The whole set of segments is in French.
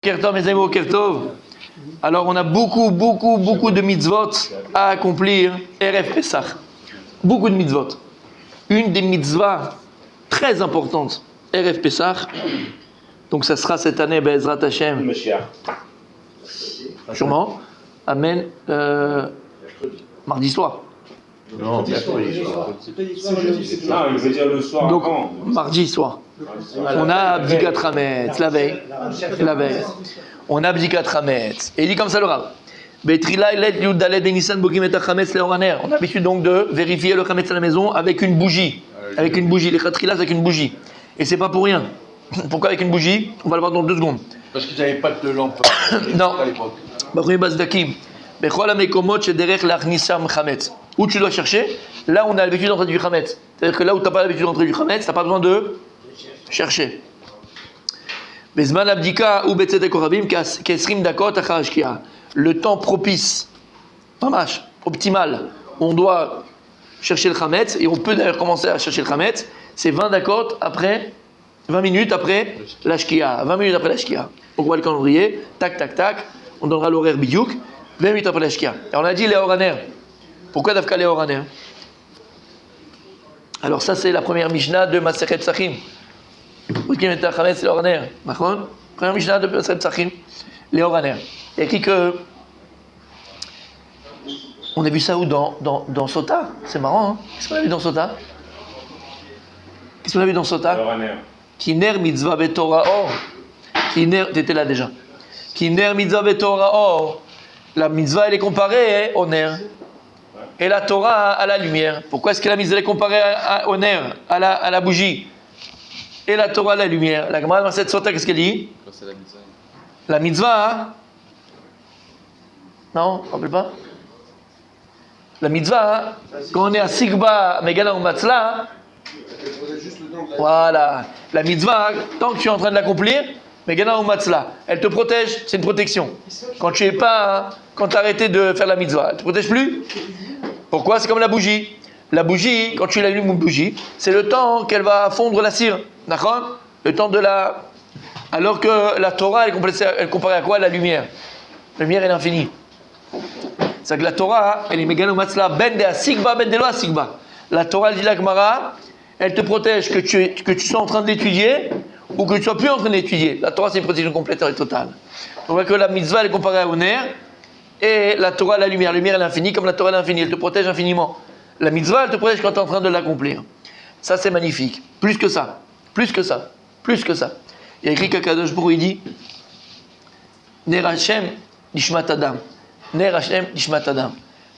Kertov, mes amis, Kertov. Alors, on a beaucoup de mitzvot à accomplir. Erev Pesach. Beaucoup de mitzvot. Une des mitzvahs très importantes, Erev Pesach. Donc, ça sera cette année, Be'ezrat Hashem. Sûrement. Amen. Mardi soir. Non, mercredi soir. Ah, il veut dire le soir. Donc, avant. mardi soir. On a Abdikat Hametz, la veille. On a Abdikat Hametz. Et il dit comme ça le Rav. On a l'habitude donc de vérifier le Hametz à la maison avec une bougie. Avec une bougie. Les Khatrilas avec une bougie. Et c'est pas pour rien. Pourquoi avec une bougie? On va le voir dans 2 secondes. Parce qu'ils n'avaient pas de lampe Non. à l'époque. Où tu dois chercher, là on a l'habitude d'entrer du Hametz. C'est-à-dire que là où tu n'as pas l'habitude d'entrer du Hametz, tu n'as pas besoin de chercher. Le temps propice, optimal, on doit chercher le Hametz, et on peut d'ailleurs commencer à chercher le Hametz, c'est 20 minutes après la Shkia. 20 minutes après la Shkia. On voit le calendrier, tac, on donnera l'horaire bidiouk, 20 minutes après la Shkia. Et on a dit les Horaner. Pourquoi Dafka les Horaner? Alors ça c'est la première Mishnah de Masechet Psachim. C'est les Horaner. Première Mishnah de Masechet Psachim, les Horaner. Il y a écrit que... On a vu ça où dans Sota. C'est marrant, hein? Qu'est-ce qu'on a vu dans Sota? Kiner mitzvah betorah or. T'étais là déjà. Kiner mitzvah betorah or. La mitzvah elle est comparée au ner. Et la Torah à la lumière. Pourquoi est-ce que la mitzvah est comparée au ner, à la bougie? Et la Torah à la lumière. La Gemara dans cette Sota, qu'est-ce qu'elle dit? C'est la mitzvah. La mitzvah, hein? Non, on ne rappelle pas? La mitzvah, hein? Quand on est à Sigba, Megala ou Matzla, voilà. La mitzvah, tant que tu es en train de l'accomplir, Megana ou Matzla, elle te protège, c'est une protection. Quand tu as arrêté de faire la mitzvah, elle te protège plus. Pourquoi? C'est comme la bougie. La bougie, quand tu l'allumes une bougie, c'est le temps qu'elle va fondre la cire. D'accord? Le temps de la... Alors que la Torah, elle comparait à quoi? La lumière. La lumière est l'infini. C'est que la Torah, elle est Megana ou Matzla, ben de Asigba, ben de lo Asigba. La Torah, elle dit la Gemara, elle te protège que tu sois en train d'étudier ou que tu sois plus en train d'étudier. La Torah, c'est une protection complète et totale. On voit que la mitzvah, elle est comparée au ner, et la Torah, la lumière. La lumière est l'infini, comme la Torah est l'infini. Elle te protège infiniment. La mitzvah, elle te protège quand tu es en train de l'accomplir. Ça, c'est magnifique. Plus que ça. Il y a écrit qu'Akadosh Baruch Hu, il dit Ner Hashem Nishmat Adam. Ner Hashem Nishmat Adam.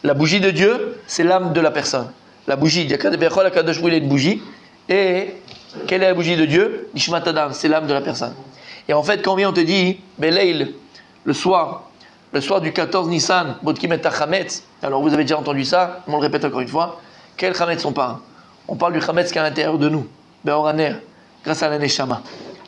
La bougie de Dieu, c'est l'âme de la personne. La bougie, il y a Akadosh Baruch Hu, il a une bougie. Et quelle est la bougie de Dieu? Nishmat Adam, c'est l'âme de la personne. Et en fait, quand on te dit Beleil, le soir du 14 Nissan, Bodkim et Chametz, alors vous avez déjà entendu ça, on le répète encore une fois, quel Chametz on parle? On parle du Chametz qui est à l'intérieur de nous, Be'oraner, grâce à la Neshama.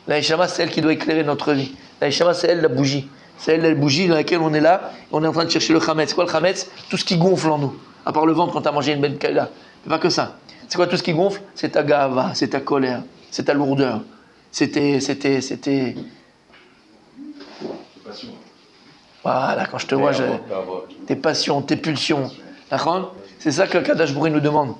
La Neshama, c'est elle qui doit éclairer notre vie. La Neshama, c'est elle la bougie. C'est elle la bougie dans laquelle on est là, et on est en train de chercher le Chametz. C'est quoi le Chametz? Tout ce qui gonfle en nous, à part le ventre quand tu as mangé une belle kaila. Mais pas que ça. C'est quoi tout ce qui gonfle? C'est ta gava, c'est ta colère, c'est ta lourdeur. C'était... Voilà, quand je te vois, tes passions, tes pulsions. D'accord? C'est ça que Kadosh Baruch Hu nous demande.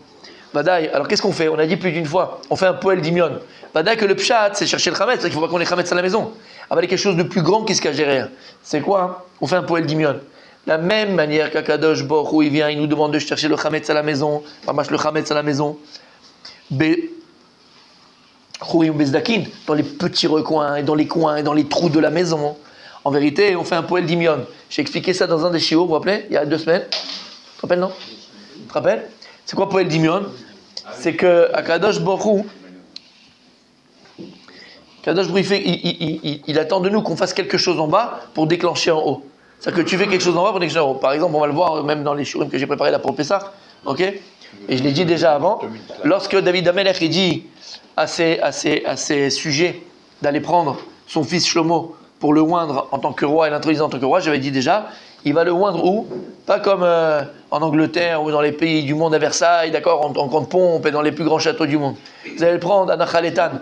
Badaï, alors qu'est-ce qu'on fait? On a dit plus d'une fois, on fait un poël d'imion. Badaï, que le pshat, c'est chercher le chametz, c'est qu'il faut pas qu'on ait chametz à la maison. Ah, il y a quelque chose de plus grand qui se cache derrière. C'est quoi? On fait un poël d'imion. La même manière qu'Akadosh Baruch Hu, il vient, il nous demande de chercher le chametz à la maison, le chametz à la maison. Dans les petits recoins, et dans les coins, et dans les trous de la maison. En vérité, on fait un poël d'imion. J'ai expliqué ça dans un des chiots, vous vous rappelez? Il y a 2 semaines. Tu te rappelles, non? Tu te rappelles? C'est quoi poël d'imion? C'est que Akadosh Baruch Hu, il attend de nous qu'on fasse quelque chose en bas pour déclencher en haut. C'est-à-dire que tu fais quelque chose en bas pour déclencher en haut. Par exemple, on va le voir même dans les shurim que j'ai préparés là pour le Pessah. Ok? Et je l'ai dit déjà avant. Lorsque David Amelech il dit à ses sujets d'aller prendre son fils Shlomo pour le oindre en tant que roi et l'introduire en tant que roi, j'avais dit déjà, il va le oindre où? Pas comme en Angleterre ou dans les pays du monde à Versailles, d'accord, en grande pompe et dans les plus grands châteaux du monde. Vous allez le prendre à Nachal Etan.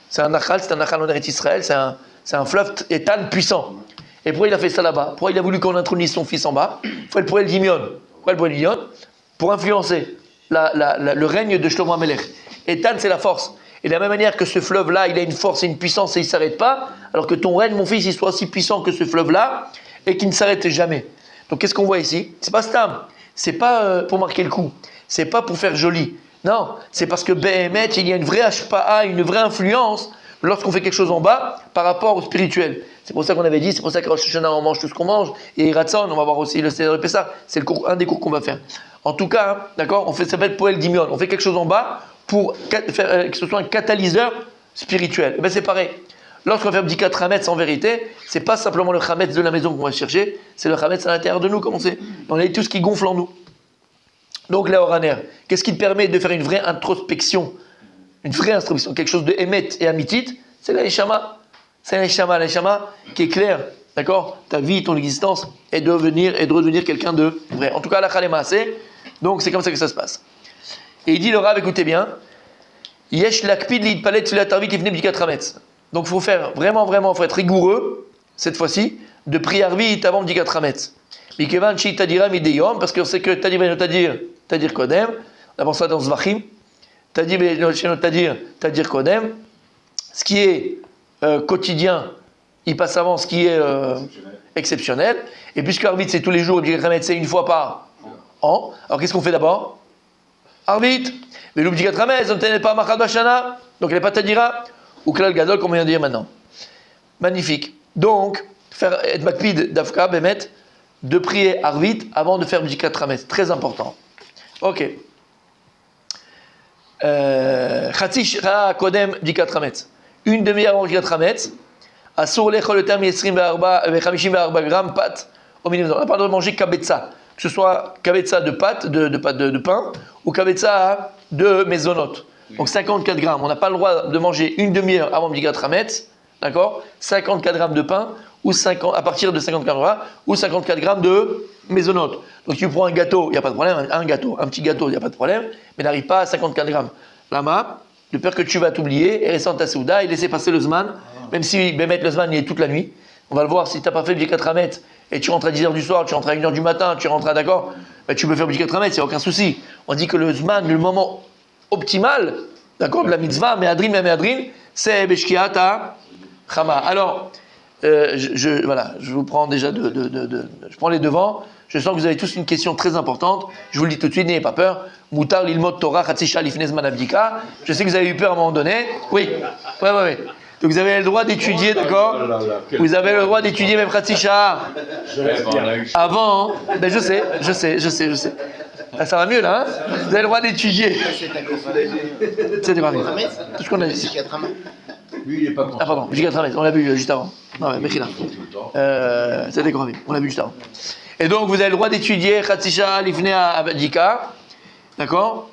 C'est un Nachal en Eretz Israël, c'est C'est un fleuve Étan puissant. Et pourquoi il a fait ça là-bas? Pourquoi il a voulu qu'on introduise son fils en bas? Pourquoi le poël d'Imion? Pourquoi le poël d'Imion? Pour influencer le règne de Shlomo HaMelech. Étan, c'est la force. Et de la même manière que ce fleuve-là, il a une force et une puissance et il ne s'arrête pas, alors que ton règne, mon fils, il soit aussi puissant que ce fleuve-là et qu'il ne s'arrête jamais. Donc qu'est-ce qu'on voit ici? C'est pas stam, c'est pas pour marquer le coup, c'est pas pour faire joli. Non, c'est parce que Behemet, il y a une vraie HPA, une vraie influence lorsqu'on fait quelque chose en bas par rapport au spirituel. C'est pour ça qu'on avait dit, c'est pour ça qu'à Rosh Hashanah on mange tout ce qu'on mange, et Ratzon, on va voir aussi le Seder de Pessah, c'est un des cours qu'on va faire. En tout cas, hein, d'accord, ça s'appelle Poel Dimion, on fait quelque chose en bas pour faire que ce soit un catalyseur spirituel. Et bien c'est pareil. Lorsqu'on fait Bdikat Hametz, en vérité, c'est pas simplement le Hametz de la maison qu'on va chercher, c'est le Hametz à l'intérieur de nous, comme on sait. On a tout ce qui gonfle en nous. Donc la Oraner, qu'est-ce qui te permet de faire une vraie introspection, quelque chose de Emet et Amitit? C'est la Neshama. C'est la Neshama qui est claire, d'accord? Ta vie, ton existence, est de redevenir quelqu'un de vrai. En tout cas, la Khalema, c'est. Donc c'est comme ça que ça se passe. Et il dit le Rav, écoutez bien, Yesh lakpid li'itpalet tfilat arvit ifne bdikat hametz. Donc il faut faire vraiment, faut être rigoureux, cette fois-ci, de prier arvit avant bdikat hametz. Mikevan shi tadira mideyom, parce qu'on sait que tadir kodem, on avance ça dans Zvachim, tadir kodem, ce qui est quotidien, il passe avant ce qui est exceptionnel, et puisque arvit c'est tous les jours, bdikat hametz c'est une fois par an, alors qu'est-ce qu'on fait d'abord? Arvit, mais l'Ubdikat Hametz, on ne tenait pas Machad Bashana, donc elle n'est pas Tadira, ou Klal Gadol, comme on vient de dire maintenant. Magnifique. Donc, faire être Makpid d'Afka, Bemet, de prier Arvit avant de faire Ubdikat Hametz. Très important. Ok. Chatzi Shra Kodem Ubdikat Hametz. Une demi-heure avant Ubdikat Hametz. Asur lechol le terme 54 grammes pâte au minimum. On n'a pas le droit de manger kabetza. Que ce soit kabetza de pâte, de pain, ou kabetza de mésonote. Donc 54 grammes. On n'a pas le droit de manger une demi-heure avant Bdikat Hametz, d'accord? 54 grammes de pain, ou à partir de 54 grammes, ou 54 grammes de mésonote. Donc tu prends un gâteau, il n'y a pas de problème, un petit gâteau, il n'y a pas de problème, mais n'arrive pas à 54 grammes. Lama, de peur que tu vas t'oublier, et rester en ta souda, et laisser passer le Zman, même si Bémet le Zman il est toute la nuit. On va le voir, si tu n'as pas fait Bdikat Hametz, et tu rentres à 10h du soir, tu rentres à 1h du matin, tu rentres à d'accord, ben tu peux faire Bdikat Hametz, il n'y a aucun souci. On dit que le Zman, le moment optimal, d'accord, de la mitzvah, Me'adrin, c'est Beshkiat Chama. Alors, je vous prends déjà je prends les devants. Je sens que vous avez tous une question très importante. Je vous le dis tout de suite, n'ayez pas peur. Moutar l'ilmot Torah Chatzisha lifnei zman abdika. Je sais que vous avez eu peur à un moment donné. Oui. Donc vous avez le droit d'étudier, d'accord? Vous avez le droit d'étudier même Chatzisha avant. Ben je sais. Ah, ça va mieux là, hein? Vous avez le droit d'étudier. C'était pas mieux. Tout ce qu'on a dit. Lui, il n'est pas content. Ah pardon, Bdikat Hametz, on l'a vu juste avant. Non, mais Mechila. C'était grave, on l'a vu juste avant. Et donc vous avez le droit d'étudier Chatzisha lifnei abdika, d'accord?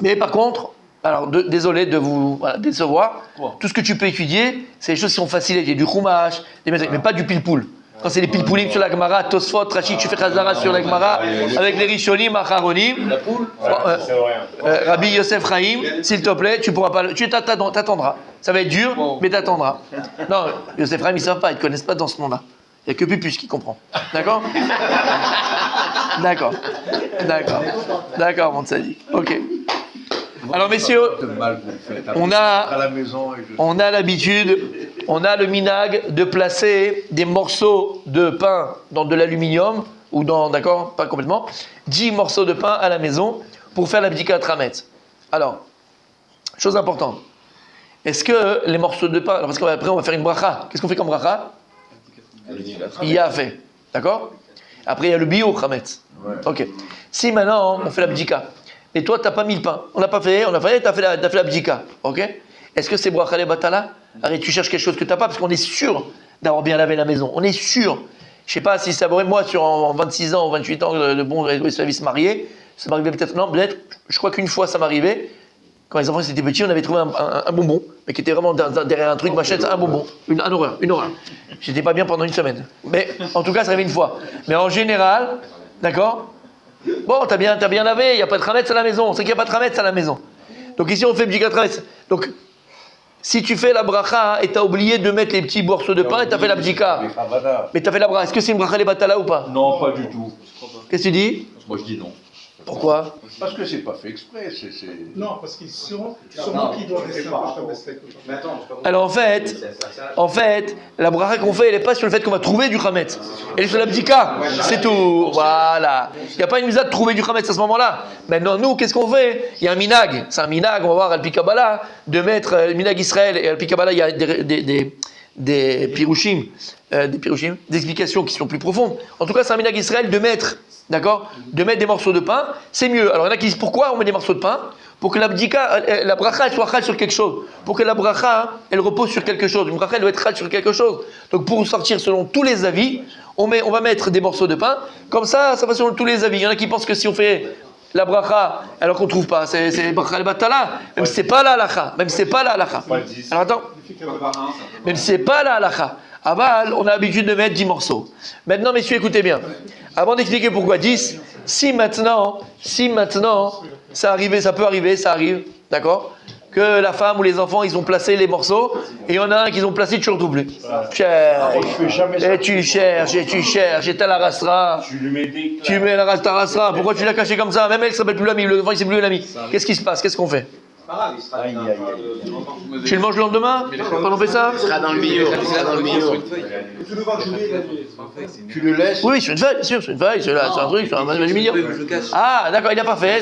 Mais par contre, alors désolé de vous décevoir, tout ce que tu peux étudier, c'est les choses qui sont faciles, il y a du chumash, mais pas du pilpoul. Quand c'est les pilpoulim sur la Gemara, Tosfot, Rachid, tu fais Chazara sur la Gemara, avec les Rishonim, Acharonim, Rabbi Yosef Chaim, s'il te plaît, tu pourras pas, tu t'attendras. Ça va être dur, mais t'attendras. Non, Yosef Chaim, ils ne savent pas, ils ne connaissent pas dans ce nom-là. Il n'y a que Pupus qui comprend. D'accord? D'accord, mon tzaddik. Ok. Alors, messieurs, on a l'habitude, on a le minag de placer des morceaux de pain dans de l'aluminium, ou d'accord, pas complètement, 10 morceaux de pain à la maison pour faire la Bdikat Hametz. Alors, chose importante, est-ce que les morceaux de pain, alors parce qu'après on va faire une bracha, qu'est-ce qu'on fait comme bracha? Il y a fait, d'accord? Après il y a le bio Hametz. Ok. Si maintenant on fait la Bdika, et toi tu n'as pas mis le pain, on n'a pas fait, tu as fait la Bdika, ok? Est-ce que c'est bracha le batala? Arrête, tu cherches quelque chose que tu n'as pas, parce qu'on est sûr d'avoir bien lavé la maison, on est sûr. Je ne sais pas si ça m'aurait, moi, en 26 ans ou 28 ans de bon service marié, ça m'arrivait peut-être, non, peut-être, je crois qu'une fois ça m'arrivait, quand les enfants étaient petits, on avait trouvé un bonbon, mais qui était vraiment derrière un truc, machin, un bonbon, une horreur. J'étais pas bien pendant une semaine. Mais en tout cas, ça arrivait une fois. Mais en général, d'accord? Bon, t'as bien lavé, il n'y a pas de Hametz à la maison, on sait qu'il n'y a pas de Hametz à la maison. Donc ici, on fait Bdikat Hametz. Donc, Si tu fais la bracha et tu as oublié de mettre les petits morceaux de pain et tu as fait la bdika, mais tu as fait la bracha, est-ce que c'est une bracha les batala ou pas? Non, pas du tout. Qu'est-ce que tu dis? Moi je dis non. Pourquoi? Parce que c'est pas fait exprès. Non, parce qu'ils sûrement qu'ils doivent rester un peu steak. Alors en fait, la bracha qu'on fait, elle n'est pas sur le fait qu'on va trouver du chametz. Elle est sur la bdika, c'est tout. Voilà. Il n'y a pas une mise de trouver du chametz à ce moment-là. Maintenant, nous, qu'est-ce qu'on fait? Il y a un minag. C'est un minag, on va voir Al-Pi Kabbalah, de mettre le minag Israël et Al-Pi Kabbalah, il y a des pirushim, des explications qui sont plus profondes. En tout cas, c'est un minag Israël de mettre, d'accord, de mettre des morceaux de pain, c'est mieux. Alors il y en a qui disent pourquoi on met des morceaux de pain? Pour que la bdika, la bracha, elle soit chal sur quelque chose. Pour que la bracha, elle repose sur quelque chose. Une bracha, elle doit être chal sur quelque chose. Donc pour sortir selon tous les avis, on va mettre des morceaux de pain. Comme ça va selon tous les avis. Il y en a qui pensent que si on fait la bracha, alors qu'on ne trouve pas, c'est bracha al-batala, même si c'est pas la halacha. Même si c'est pas la halacha. Alors attends, même si c'est pas la halacha. Aval, on a l'habitude de mettre 10 morceaux. Maintenant, messieurs, écoutez bien. Avant d'expliquer pourquoi 10, si maintenant, ça peut arriver, ça arrive, d'accord, que la femme ou les enfants, ils ont placé les morceaux, et il y en a un qu'ils ont placé, tu ne retrouves plus. Et tu cherches, et t'as la rastra. Tu mets la rastra. Pourquoi tu l'as caché comme ça? Même elle ne s'appelle plus l'ami, le enfant, il ne sait plus l'ami. Qu'est-ce qui se passe? Qu'est-ce qu'on fait? Tu le manges le lendemain? Pendant Pessah? Il sera dans le bio. Tu le laisses. Oui, sur une feuille, bien sûr, sur une feuille, c'est un truc, c'est un aluminium. Ah, d'accord, il n'a pas fait.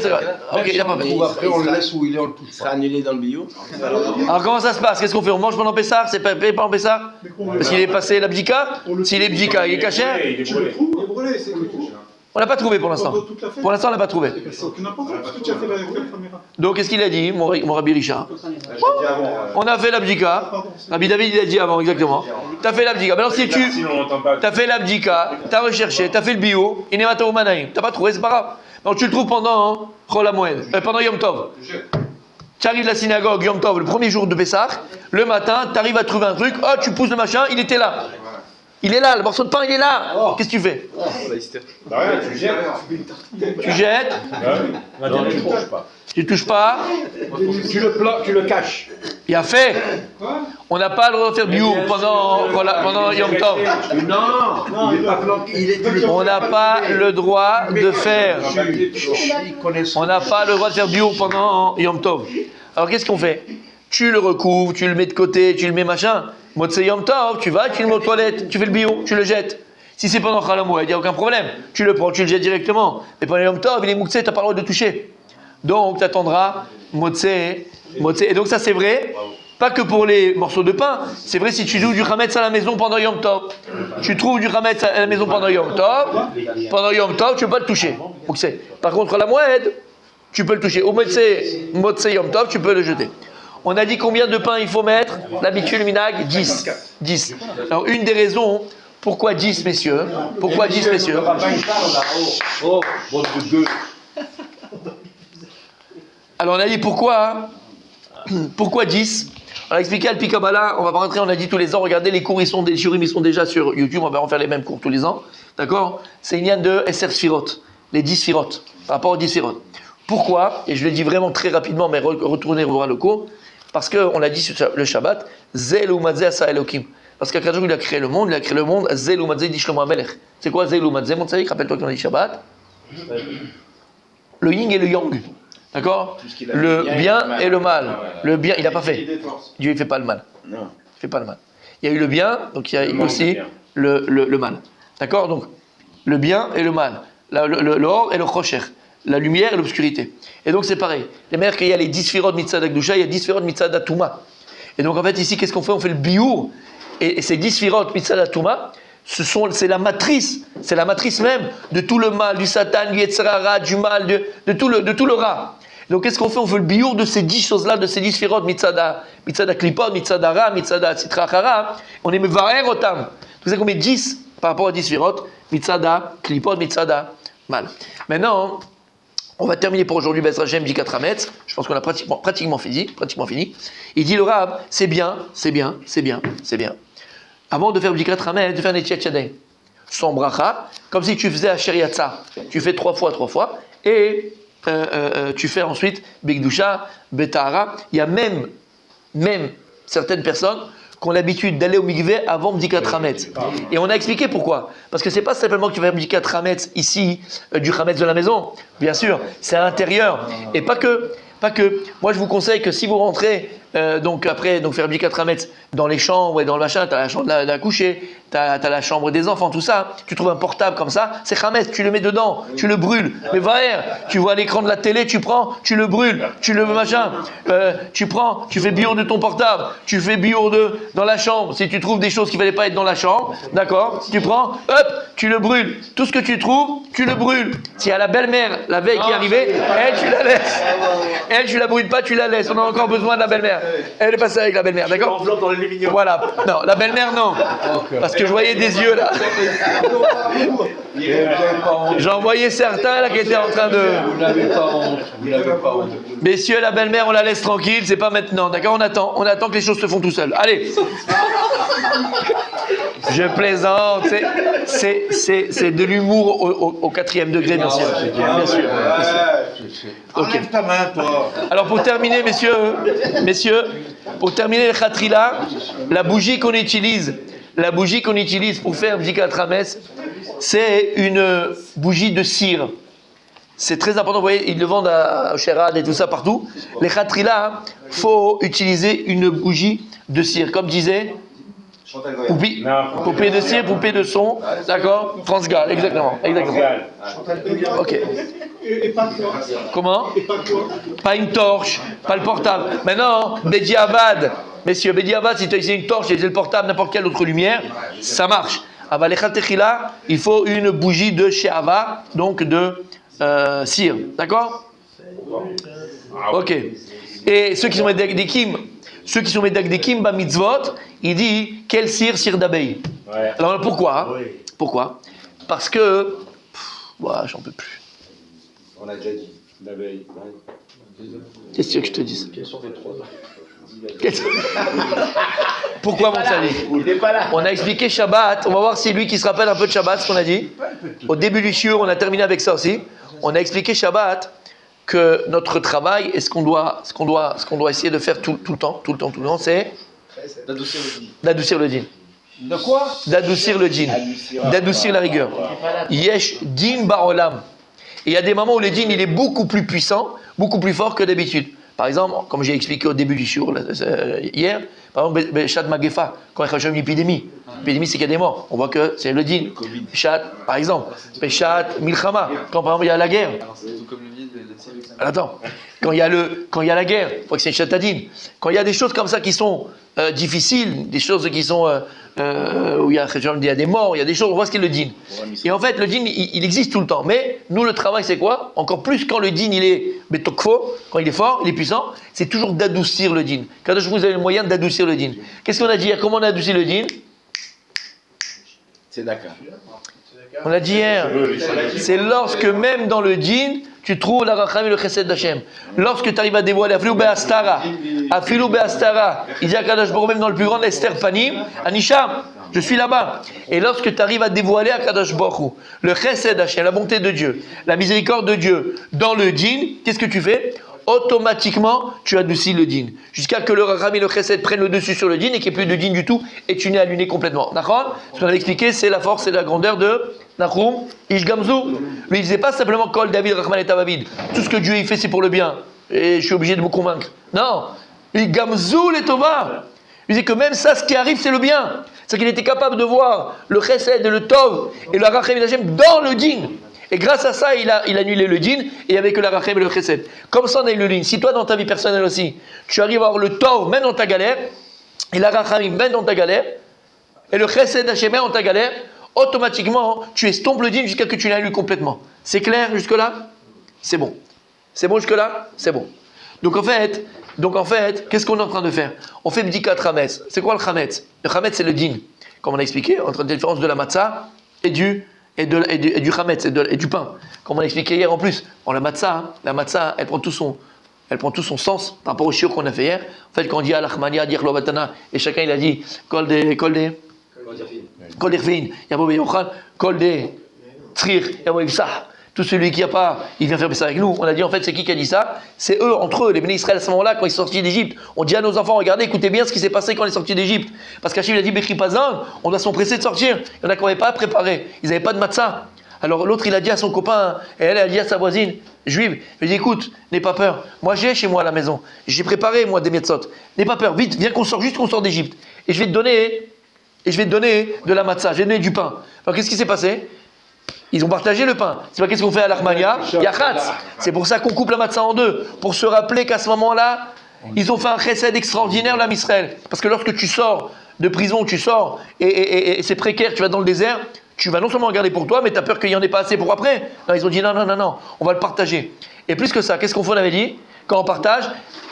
Ok, il n'a pas fait. Ou après on le laisse où il est, on le touche Il sera pas. annulé dans le bio. Alors comment ça se passe? Qu'est-ce qu'on fait? On mange pendant Pessah? C'est pas pendant Pessah? Parce qu'il est passé la bdika? S'il est bdika, il est caché? Il est brûlé. Il est brûlé, c'est tout. On l'a pas trouvé pour l'instant. Pour l'instant, on l'a pas trouvé. C'est aucune importance parce que tu as fait la caméra. Donc qu'est-ce qu'il a dit, mon Rabbi Richard? On a fait l'abdika. Rabbi David, il a dit avant, exactement. Tu as fait l'abdika. Maintenant, si tu as fait l'abdika, tu as recherché, tu as fait le bio, il n'est pas au manaïm. Tu n'as pas trouvé, c'est pas grave. Donc tu le trouves pendant Chol HaMoed, pendant Yom Tov. Tu arrives à la synagogue, Yom Tov, le premier jour de Pessah, le matin, tu arrives à trouver un truc, oh, tu pousses le machin, il était là. Il est là, le morceau de pain, il est là. Qu'est-ce que tu fais? Bah rien, tu jettes. Tu jettes. Non, tu ne touches pas. Tu touches pas. Tu le caches. Il a fait. On n'a pas le droit de faire bio pendant Yom Tov. Non, il n'est pas planqué. On n'a pas le droit de faire. On n'a pas le droit de faire bio pendant Yom Tov. Alors qu'est-ce qu'on fait? Tu le recouvres, tu le mets de côté, tu le mets machin. Motsei Yom Tov, tu vas, tu le mets aux toilettes, tu fais le bio, tu le jettes. Si c'est pendant Chol HaMoed, il n'y a aucun problème. Tu le prends, tu le jettes directement. Mais pendant Yom Tov, il est mouxé, tu n'as pas le droit de toucher. Donc tu attendras Motsei. Et donc ça c'est vrai, pas que pour les morceaux de pain, c'est vrai si tu joues du chametz à la maison pendant Yom Tov. Tu trouves du chametz à la maison pendant Yom Tov, tu ne peux pas le toucher. Mouxé. Par contre, Chol HaMoed, tu peux le toucher. Au Motsei Yom Tov, tu peux le jeter. On a dit combien de pain il faut mettre? L'habitude, le minag, 10. 10. Alors, une des raisons, pourquoi 10, messieurs? Pourquoi 10, messieurs? Oh, botte de gueule. Alors, on a dit pourquoi? Pourquoi 10? On a expliqué Al-Pi Kabbalah, on va pas rentrer, on a dit tous les ans, regardez, les cours, les shurim, ils sont déjà sur YouTube, on va en faire les mêmes cours tous les ans. D'accord? C'est une liane de Esser Sfirot, les 10 Sfirot, par rapport aux 10 Sfirot. Pourquoi? Et je le dis vraiment très rapidement, mais retournez voir le cours. Parce qu'on l'a dit sur le Shabbat, Zel umadze asa Elokim. Parce qu'Akadosh il a créé le monde, Zel umadze dit Shlomo HaMelech. C'est quoi Zel umadze, mon tzadik? Rappelle-toi qu'on a dit Shabbat. Le yin et le yang. D'accord? Le bien et le mal. Le bien, il n'a pas fait. Dieu ne fait pas le mal. Non. Il ne fait pas le mal. Il y a eu le bien, donc il y a aussi le mal. D'accord? Donc, le bien et le mal. Le or et le chocher. La lumière et l'obscurité. Et donc c'est pareil. Les meilleurs qu'il y a les 10 sphirot mitzad akdusha, il y a 10 sphirot mitzad atuma. Et donc en fait ici, qu'est-ce qu'on fait? On fait le biour. Et ces 10 sphirot mitzad atuma, c'est la matrice même de tout le mal, du satan, du yetzirara, du mal, de tout le rat. Donc qu'est-ce qu'on fait? On fait le biour de ces 10 choses-là, de ces 10 sphirot mitzad klipot, mitzad ara, mitzad sitra chara. On est mevarer otam. C'est pour ça qu'on met 10 par rapport à 10 sphirot, mitzad klipot, mitzad mal. Maintenant, on va terminer pour aujourd'hui, Bezrat Hashem, dit 4 Hametz. Je pense qu'on a pratiquement fini. Il dit le Rab, c'est bien. Avant de faire le 4 Hametz, de faire un Etchet Shadei. Sans bracha, comme si tu faisais Asher Yatsa. Tu fais 3 fois. Et tu fais ensuite Bigdusha, Betahara. Il y a même certaines personnes qui ont l'habitude d'aller au mikvé avant Bdikat Hametz. Et on a expliqué pourquoi. Parce que c'est pas simplement que tu vas faire Bdikat Hametz ici, du Hametz de la maison, bien sûr, c'est à l'intérieur. Et pas que. Moi, je vous conseille que si vous rentrez, donc faire Bdikat Hametz dans les chambres et dans le machin, tu as la chambre de la coucher, tu as la chambre des enfants, tout ça, tu trouves un portable comme ça, c'est Hametz, tu le mets dedans, tu le brûles. Mais tu vois l'écran de la télé, tu prends, tu le brûles, tu le machin, tu prends, tu fais bio de ton portable, tu fais bio dans la chambre. Si tu trouves des choses qui ne fallait pas être dans la chambre, d'accord, tu prends, hop, tu le brûles. Tout ce que tu trouves, tu le brûles. S'il y a la belle-mère, la veille qui est arrivée, elle, tu la laisses. Elle, tu la brûles pas, tu la laisses. On a encore besoin de la belle-mère. Elle est passée avec la belle-mère, d'accord? Enveloppe dans l'aluminium. Voilà. Non, la belle-mère, non. Parce que je voyais des yeux, là. J'en voyais certains, là, qui étaient en train de... Vous n'avez pas honte. Vous n'avez pas honte. Messieurs, la belle-mère, on la laisse tranquille, c'est pas maintenant, d'accord? On attend que les choses se font tout seul. Allez. Je plaisante, c'est de l'humour au 4e degré, bien sûr. Bien sûr. Enlève ta main, toi. Alors pour terminer, messieurs, pour terminer le khatrila, la bougie qu'on utilise pour faire Bdikat Hametz, c'est une bougie de cire. C'est très important, vous voyez, ils le vendent à Sherad et tout ça partout. Les khatrila, faut utiliser une bougie de cire, comme disait poupée de cire, poupée de son, d'accord? France Gall, exactement. Ok. Et pas quoi? Comment? Et pas quoi? Pas une torche, pas le portable. Maintenant, Bediavad, messieurs, Bediavad, si tu as utilisé une torche et le portable, n'importe quelle autre lumière, ça marche. Avalechal Techila, il faut une bougie de Sheava, donc de cire, d'accord? Ok. Et ceux qui sont Medagdekim, bah mitzvot, il dit quelle cire d'abeille. Ouais. Alors pourquoi? Oui. Pourquoi? Parce que j'en peux plus. On a déjà dit. D'abeille. Qu'est-ce que tu veux que je te dise? Pourquoi mon salut? Il n'est pas là. On a expliqué Shabbat, on va voir si lui qui se rappelle un peu de Shabbat, ce qu'on a dit. Au début du shiur, on a terminé avec ça aussi. On a expliqué Shabbat que notre travail et ce qu'on doit essayer de faire tout le temps, c'est d'adoucir le din. De quoi? D'adoucir le din, d'adoucir la rigueur. Yesh din barolam. Et il y a des moments où le din il est beaucoup plus puissant, beaucoup plus fort que d'habitude. Par exemple, comme j'ai expliqué au début du shiur hier, par exemple, Beshat Magefa, quand il y a une épidémie. L'épidémie, c'est qu'il y a des morts. On voit que c'est le din. Beshat, par exemple. Beshat Milchama, quand par exemple il y a la guerre. Attends, quand il y a la guerre, il faut que c'est Shatadin. Quand il y a des choses comme ça qui sont difficiles, des choses qui sont où il y a des morts, il y a des choses, on voit ce qu'est le din. Et en fait, le din, il existe tout le temps. Mais nous, le travail, c'est quoi? Encore plus quand le din, il est betokfo, quand il est fort, il est puissant, c'est toujours d'adoucir le din. Quand vous avez le moyen d'adoucir le din. Qu'est-ce qu'on a dit hier? Comment on a adouci le din? C'est d'accord. On l'a dit hier. C'est lorsque même dans le din, tu trouves la racham et le chesed d'Hachem. Lorsque tu arrives à dévoiler Afilou Be'astara, il dit à Kadosh Baruch même dans le plus grand Esther Panim, Anisham, je suis là-bas. Et lorsque tu arrives à dévoiler à Kadosh Baruch le chesed d'Hachem, la bonté de Dieu, la miséricorde de Dieu, dans le din, qu'est-ce que tu fais? Automatiquement, tu adoucis le din. Jusqu'à que le racham et le chesed prennent le dessus sur le din et qu'il n'y ait plus de din du tout et tu n'es allumé complètement. D'accord? Ce qu'on avait expliqué, c'est la force et la grandeur de Nachum, Ish Gamzu. Lui, il disait pas simplement Kol David Rachman et Tavavid. Tout ce que Dieu il fait, c'est pour le bien. Et je suis obligé de vous convaincre. Non. Ish Gamzu les Tova. Il disait que même ça, ce qui arrive, c'est le bien. C'est qu'il était capable de voir le chesed et le tov et le racham et l'Hachem dans le din. Et grâce à ça, il a annulé le din et avec le racham et le chesed. Comme ça, on a eu le din. Si toi, dans ta vie personnelle aussi, tu arrives à avoir le tov même dans ta galère, et la racham même dans ta galère, et le chesed d'Hachem même dans ta galère, automatiquement, tu estompes le din jusqu'à que tu l'annulles complètement. C'est clair jusque-là? C'est bon. C'est bon jusque-là? C'est bon. Donc en fait, qu'est-ce qu'on est en train de faire? On fait Bdikat Hametz. C'est quoi le Hametz? Le Hametz, c'est le din. Comme on a expliqué, entre la différence de la matzah et du Hametz et du pain. Comme on a expliqué hier en plus. Bon, la matzah, elle prend tout son sens par rapport au shiur qu'on a fait hier. En fait, quand on dit Al-Achmania, dire Lobatana, et chacun il a dit Kol des Rfein, Yabo Yochal, Kol des Trir, Yabo Ibsah. Tout celui qui n'a pas, il vient faire ça avec nous. On a dit en fait, c'est qui a dit ça? C'est eux, entre eux, les bénis Israël à ce moment-là, quand ils sont sortis d'Égypte. On dit à nos enfants, regardez, écoutez bien ce qui s'est passé quand on est sorti d'Égypte. Parce qu'Hachim a dit, Bechipazan, on doit s'empresser de sortir. Il y en a qui n'avaient pas préparé. Ils n'avaient pas de matzah. Alors l'autre, il a dit à son copain, et elle a dit à sa voisine juive, il dit, écoute, n'aie pas peur. Moi, j'ai chez moi à la maison. J'ai préparé, moi, des mietzot. N'aie pas peur, vite, viens qu'on sort, juste qu'on sort d'Égypte. Et je vais te donner de la matzah, je vais te donner du pain. Alors qu'est-ce qui s'est passé? Ils ont partagé le pain. C'est pas qu'est-ce qu'on fait à l'Armania? Yachatz. C'est pour ça qu'on coupe la matzah en deux. Pour se rappeler qu'à ce moment-là, ils ont fait un chesed extraordinaire, l'âme Israël. Parce que lorsque tu sors de prison, tu sors et c'est précaire, tu vas dans le désert, tu vas non seulement regarder pour toi, mais tu as peur qu'il n'y en ait pas assez pour après. Non, ils ont dit non, on va le partager. Et plus que ça, qu'est-ce qu'on fait? On avait dit, quand on partage,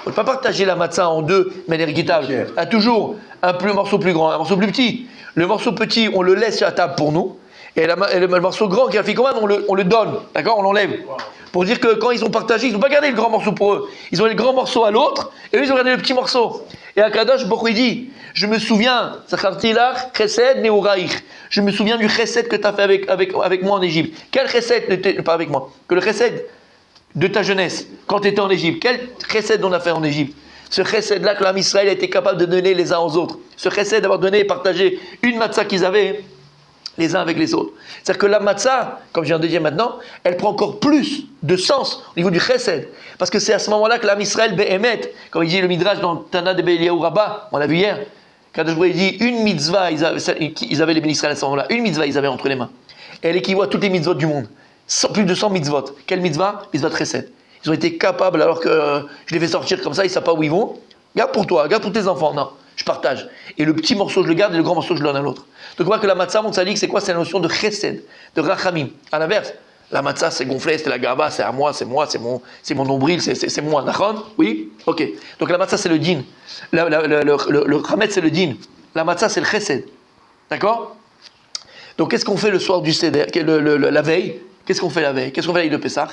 on ne peut pas partager la matzah en deux de manière équitable. Il y a toujours un morceau plus grand, un morceau plus petit. Le morceau petit, on le laisse sur la table pour nous. Et le morceau grand qui a fait quand même, on le donne. D'accord? On l'enlève. Pour dire que quand ils ont partagé, ils n'ont pas gardé le grand morceau pour eux. Ils ont les grands morceaux à l'autre, et eux, ils ont gardé le petit morceau. Et Akadosh Baruch Hu, il dit, je me souviens, je me souviens du chesed que tu as fait avec moi en Égypte. Quel chesed, pas avec moi, que le chesed de ta jeunesse, quand tu étais en Égypte. Quel chesed on a fait en Égypte? Ce chesed-là que l'âme Israël a été capable de donner les uns aux autres. Ce chesed d'avoir donné et partagé une matzah qu'ils avaient les uns avec les autres. C'est-à-dire que la matzah, comme je viens de dire maintenant, elle prend encore plus de sens au niveau du chesed. Parce que c'est à ce moment-là que l'âme Israël be'emet, comme il dit le Midrash dans Tana de Be'eliyahu Rabbah, on l'a vu hier, quand je vous ai dit une mitzvah, ils avaient les bénis Israël à ce moment-là, une mitzvah ils avaient entre les mains. Et elle équivaut à toutes les mitzvot du monde. Plus de 100 mitzvot. Quelle mitzvah? Mitzvah de chesed. Ils ont été capables, alors que je les fais sortir comme ça, ils ne savent pas où ils vont. Garde pour toi, garde pour tes enfants. Non, je partage. Et le petit morceau, je le garde, et le grand morceau, je le donne à l'autre. Donc on voit que la matzah, on s'indique, c'est quoi? C'est la notion de chesed, de rachamim. À l'inverse, la matzah, c'est gonflé, c'est la gaba, c'est à moi, c'est mon nombril, c'est moi. D'accord? Oui? Ok. Donc la matzah, c'est le din. Le chametz, c'est le din. La matzah, c'est le chesed. D'accord? Donc qu'est-ce qu'on fait le soir du seder, la veille? Qu'est-ce qu'on fait la veille? Qu'est-ce qu'on fait la veille de Pessah?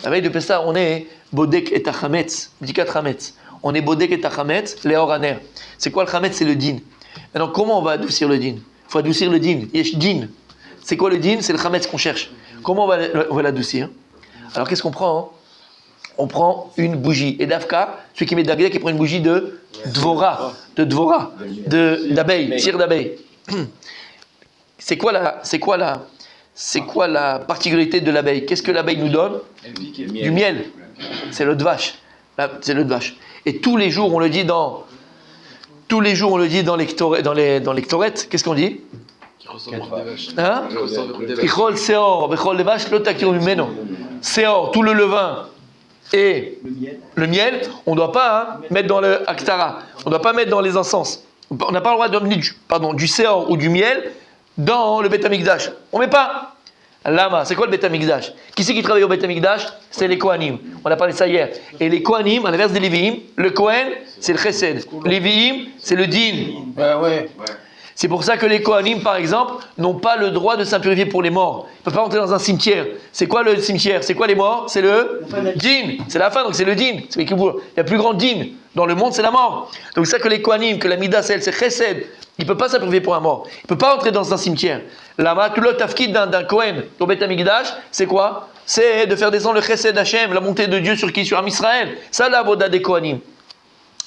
La veille de Pessah, on est bodek et tachametz, bdikat chametz. On est bodek et tachametz, leor aner. C'est quoi le chametz? C'est le din. Maintenant, comment on va adoucir le din? Il faut adoucir le din. Yesh din. C'est quoi le din? C'est le chametz qu'on cherche. Comment on va l'adoucir? Alors qu'est-ce qu'on prend? On prend une bougie. Et d'Afka, celui qui met de la qui prend une bougie de dvora, d'abeille, cire d'abeille. C'est quoi la particularité de l'abeille? Qu'est-ce que l'abeille nous donne? Du miel. C'est le dvash. C'est le dvash. Et tous les jours, on le dit dans les Ktoret. Qu'est-ce qu'on dit? Hein? Ichol seor, bechol levash, lo takiru mimeno. Seor, tout le levain et le miel, on ne doit pas mettre dans le aktara. On ne doit pas mettre dans les encens. On n'a pas le droit de mettre du seor ou du miel dans le Beth Amikdash. On ne met pas. Lama, c'est quoi le Beth Amikdash? Qui c'est qui travaille au Beth Amikdash? C'est les Kohanim. On a parlé de ça hier. Et les Kohanim, à l'inverse des Lévi'im, le Kohen, c'est le Chesed. Lévi'im, c'est le Din. Ouais. C'est pour ça que les Kohanim, par exemple, n'ont pas le droit de s'impurifier pour les morts. Ils ne peuvent pas entrer dans un cimetière. C'est quoi le cimetière? C'est quoi les morts? C'est le Din. C'est la fin, donc c'est le Din. Il y a plus grand Din dans le monde, c'est la mort. Donc c'est ça que les Kohanim, que la Midas, c'est Chesed. Il ne peut pas s'impurifier pour un mort. Il ne peut pas entrer dans un cimetière. Lama, tout le tafkid d'un Kohen au Beth Amikdash, c'est quoi? C'est de faire descendre le Chesed Hashem, la montée de Dieu sur qui? Sur Am Israël. Ça, la voda des Kohanim.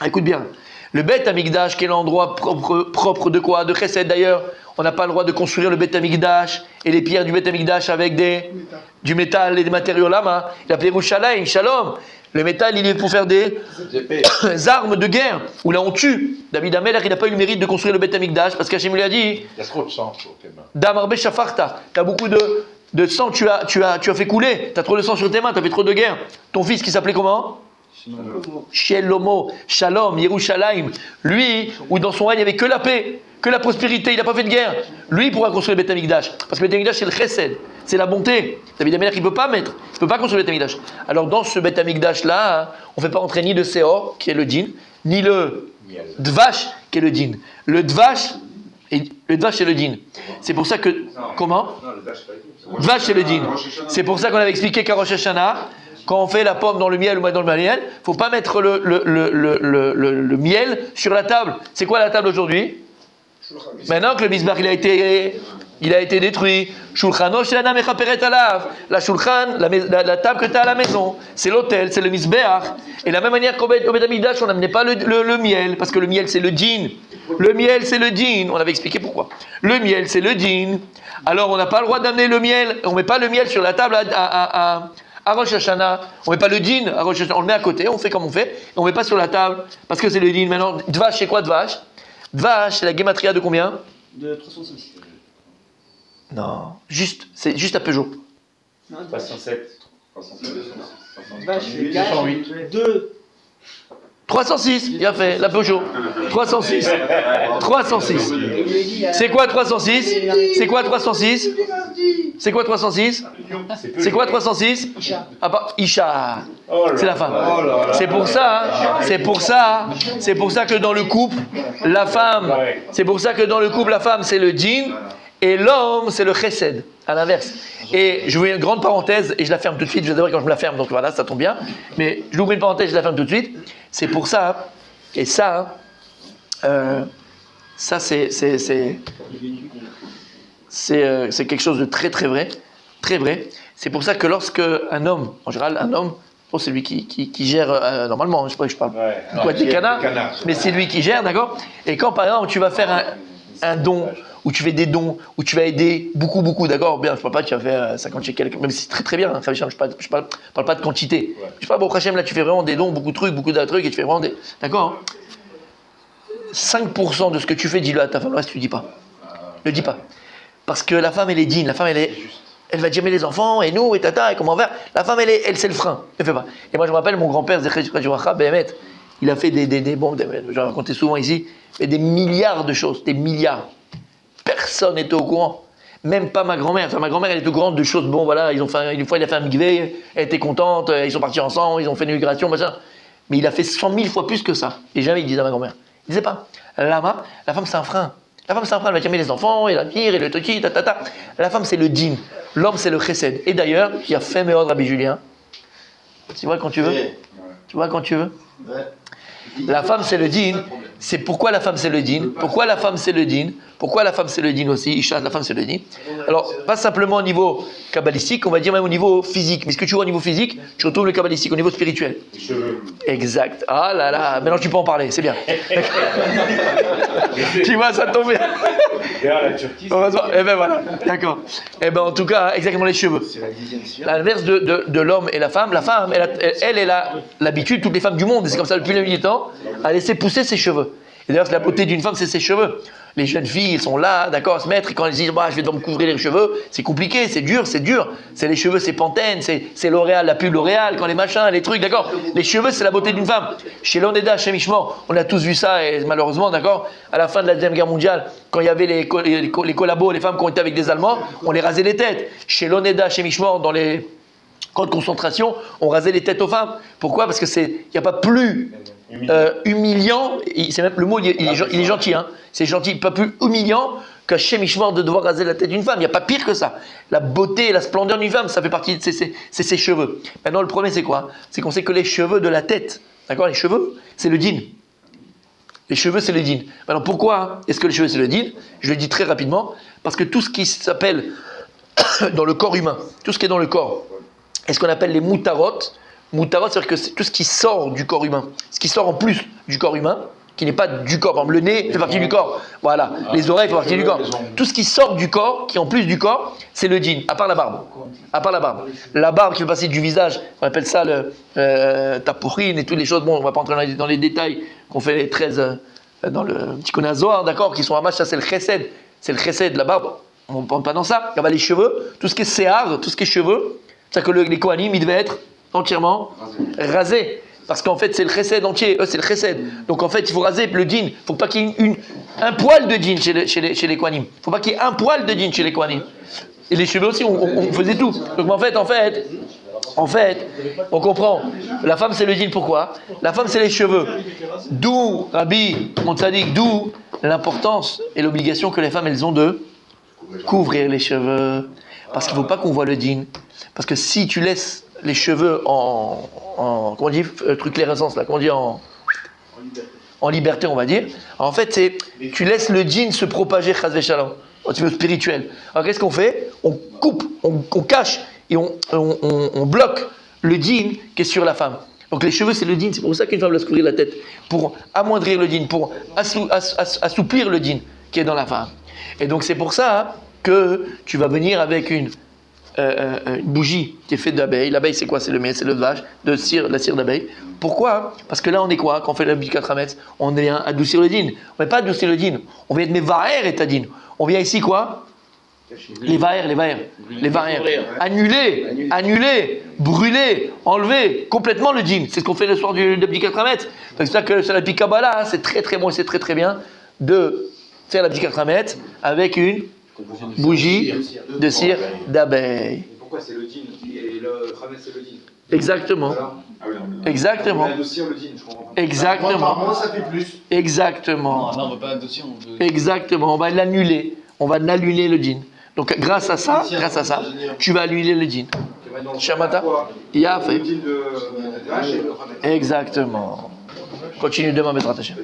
Écoute bien. Le Beth Amikdash, qui est l'endroit propre de quoi? De Chesed d'ailleurs. On n'a pas le droit de construire le Beth Amikdash et les pierres du Beth Amikdash avec du métal et des matériaux lama. Il appelait Yerushalayim, Shalom. Le métal, il est pour faire des armes de guerre, où là on tue. David Amelech, il n'a pas eu le mérite de construire le Beth Amikdash, parce qu'Hachem lui a dit, Il y a trop de sang sur tes mains. Damarbe Shafarta, tu as beaucoup de sang, tu as fait couler, tu as trop de sang sur tes mains, tu as fait trop de guerre. Ton fils qui s'appelait comment? Shelomo, Shalom, Yerushalayim. Lui, où dans son règne il n'y avait que la paix, que la prospérité, il n'a pas fait de guerre. Lui, il pourra construire le Beth Amikdash. Parce que le Beth Amikdash, c'est le chesed, c'est la bonté. David Amelech, il ne peut pas construire le Beth Amikdash. Alors dans ce Beth Amikdash-là, on ne fait pas entrer ni le Seor, qui est le din, ni le Dvash, qui est le din. Le Dvash, c'est le din. C'est pour ça que... Comment? Dvash, c'est le din. C'est pour ça qu'on avait expliqué qu'à Rosh Hashanah, quand on fait la pomme dans le miel ou dans le miel, il ne faut pas mettre le miel sur la table. C'est quoi la table aujourd'hui? Maintenant que le misbach il a été détruit, Shulchano shel Adam mechaperet alav. La shulchan, la table que tu as à la maison, c'est l'autel, c'est le misbach. Et de la même manière qu'au Beth Amikdash, on n'amenait pas le miel, parce que le miel c'est le djinn. Le miel c'est le djinn. On avait expliqué pourquoi. Le miel c'est le djinn. Alors on n'a pas le droit d'amener le miel. On ne met pas le miel sur la table à Rosh Hashanah. On ne met pas le djinn à Rosh Hashanah. On le met à côté, on fait comme on fait. Et on ne met pas sur la table, parce que c'est le djinn. Maintenant, dvash c'est quoi dvash? Dvash c'est la gematria de combien? De 306. Non, c'est juste à Peugeot. 307. Vache, 2. 306, il a fait, la Peugeot. 306. 306. C'est quoi 306? C'est quoi 306? C'est quoi 306? C'est quoi 306? Ah bah, Isha. C'est la femme. C'est pour ça que dans le couple, la femme, c'est le djinn et l'homme, c'est le chesed. À l'inverse. Et je vous mets une grande parenthèse et je la ferme tout de suite. Je vais d'abord quand je me la ferme, donc voilà, ça tombe bien. Mais je vous mets une parenthèse, je la ferme tout de suite. C'est pour ça, et ça, c'est quelque chose de très très vrai, très vrai. C'est pour ça que lorsque un homme, en général, un homme, c'est lui qui gère normalement. Je parle pas des canards, mais c'est lui qui gère, d'accord. Et quand par exemple tu vas faire un don, où tu fais des dons, où tu vas aider beaucoup, d'accord. Bien, je parle pas, tu vas faire 50 shekels, même si c'est très très bien. Hein, je parle pas de quantité. Je parle, bon, Hachem, là, tu fais vraiment des dons, beaucoup de trucs, et tu fais vraiment des. D'accord. 5% de ce que tu fais, dis-le à ta femme, le reste, tu dis pas. Ne dis pas. Parce que la femme, elle est digne, la femme, elle va dire, mais les enfants, et nous, et tata, et comment faire. La femme, elle c'est le frein. Elle fait pas. Et moi, je me rappelle, mon grand-père, il a fait je racontais souvent ici, mais des milliards de choses, des milliards. Personne n'était au courant. Même pas ma grand-mère. Enfin, ma grand-mère, elle était au courant de choses. Bon, voilà, une fois, il a fait un mikvé, elle était contente, ils sont partis ensemble, ils ont fait une migration, machin. Mais il a fait 100 000 fois plus que ça. Et jamais il disait à ma grand-mère. Il disait pas. Lama, la femme, c'est un frein. La femme, c'est un frein. Elle va dire, mais les enfants, et la mire, et le toki, tatata. La femme, c'est le djinn. L'homme, c'est le chesed. Et d'ailleurs, il y a fait méode Rabbi Julien. Tu vois quand tu veux? Tu vois quand tu veux? La femme, c'est le djinn. C'est pourquoi la femme, c'est le djinn. Pourquoi la femme, c'est le djinn. Pourquoi la femme, c'est le djinn aussi. Isha, la femme, c'est le djinn. Alors, pas simplement au niveau kabbalistique, on va dire même au niveau physique. Mais ce que tu vois au niveau physique, tu retrouves le kabbalistique, au niveau spirituel. Exact. Ah là là, maintenant tu peux en parler, c'est bien. Tu vois, ça tombe bien. La Turquie. Eh ben voilà, d'accord. Eh ben en tout cas, exactement les cheveux. L'inverse de l'homme et la femme, elle a l'habitude, toutes les femmes du monde, et c'est comme ça depuis le milieu du temps, à laisser pousser ses cheveux. Et d'ailleurs, la beauté d'une femme, c'est ses cheveux. Les jeunes filles, elles sont là, d'accord, à se mettre, et quand elles disent, je vais devoir me couvrir les cheveux, c'est compliqué, c'est dur. C'est les cheveux, c'est Pantene, c'est L'Oréal, la pub L'Oréal, quand les machins, les trucs, d'accord. Les cheveux, c'est la beauté d'une femme. Chez l'Oneda, chez Mishmor, on a tous vu ça, et malheureusement, d'accord, à la fin de la Deuxième Guerre mondiale, quand il y avait les collabos, les femmes qui ont été avec des Allemands, on les rasait les têtes. Chez l'Oneda, chez Mishmor, dans les camps de concentration, on rasait les têtes aux femmes. Pourquoi? Parce que il n'y a pas plus humiliant, c'est même le mot, il est gentil, hein. C'est gentil, pas plus humiliant qu'à chez Mishmor de devoir raser la tête d'une femme. Il n'y a pas pire que ça. La beauté et la splendeur d'une femme, ça fait partie de ses cheveux. Maintenant, le premier, c'est quoi? C'est qu'on sait que les cheveux de la tête, d'accord, les cheveux, c'est le djinn. Les cheveux, c'est le djinn. Maintenant, pourquoi est-ce que les cheveux, c'est le djinn? Je le dis très rapidement, parce que tout ce qui s'appelle dans le corps humain, tout ce qui est dans le corps, est ce qu'on appelle les moutarot. Moutarot, c'est-à-dire que c'est tout ce qui sort du corps humain, ce qui sort en plus du corps humain, qui n'est pas du corps. Par exemple, le nez fait partie du corps. Voilà. Les oreilles font partie du corps. Tout ce qui sort du corps, qui est en plus du corps, c'est le djinn, à part la barbe. À part la barbe. La barbe qui fait partie du visage, on appelle ça le tapourine et toutes les choses. Bon, on ne va pas entrer dans les détails qu'on fait les 13 dans le petit Zohar, d'accord, qui sont à match, ça c'est le chesed. C'est le chesed, la barbe. On ne parle pas dans ça. Il y a les cheveux, tout ce qui est séhar, tout ce qui est cheveux. C'est-à-dire que les kohanim, ils devaient être entièrement rasés. Parce qu'en fait, c'est le chesed entier. Eux, c'est le chesed. Donc en fait, il faut raser le djinn. Il ne faut pas qu'il y ait un poil de djinn chez les kohanim. Il ne faut pas qu'il y ait un poil de djinn chez les kohanim. Et les cheveux aussi, on faisait tout. Donc en fait, on comprend. La femme, c'est le djinn. Pourquoi? La femme, c'est les cheveux. D'où, Rabbi, mon tzaddik, d'où l'importance et l'obligation que les femmes, elles ont de couvrir les cheveux. Parce qu'il ne faut pas qu'on voit le djinn. Parce que si tu laisses les cheveux en comment on dit, truc clair essence là, comment on dit en liberté, on va dire. En fait, c'est tu laisses le djinn se propager, chas v'shalom, au niveau spirituel. Alors qu'est-ce qu'on fait? On coupe, on cache et on bloque le djinn qui est sur la femme. Donc les cheveux, c'est le djinn. C'est pour ça qu'une femme doit se couvrir la tête, pour amoindrir le djinn, pour assouplir le djinn qui est dans la femme. Et donc c'est pour ça que tu vas venir avec une bougie qui est faite d'abeilles. L'abeille, c'est quoi? C'est le miel, c'est le vache, la cire d'abeille. Pourquoi? Parce que là, on est quoi? Quand on fait la bougie 4 Hametz, on vient adoucir le djinn. On ne vient pas adoucir le djinn. On vient de Mevaer et Tadine. On vient ici quoi? Les vaères. Annuler, brûler, enlever complètement le djinn. C'est ce qu'on fait le soir de Bdi 4 Hametz. C'est pour ça que sur la Bdi Kabbalah, c'est très très bon et c'est très très bien de faire la Bdi 4 Hametz avec une bougie de cire d'abeille. Pourquoi c'est le djinn et le Hametz c'est le djinn? Exactement. Exactement. Adoucir le djinn, je comprends pas. Exactement. Moi, ça fait plus. Exactement. Non, on ne veut pas adoucir, on veut... Exactement. On va l'annuler. On va annuler le djinn. Donc grâce à ça, tu vas annuler le djinn. Shamata, il a fait. Le djinn de H et le Hametz. Exactement. Continue demain, Bezrat Hashem.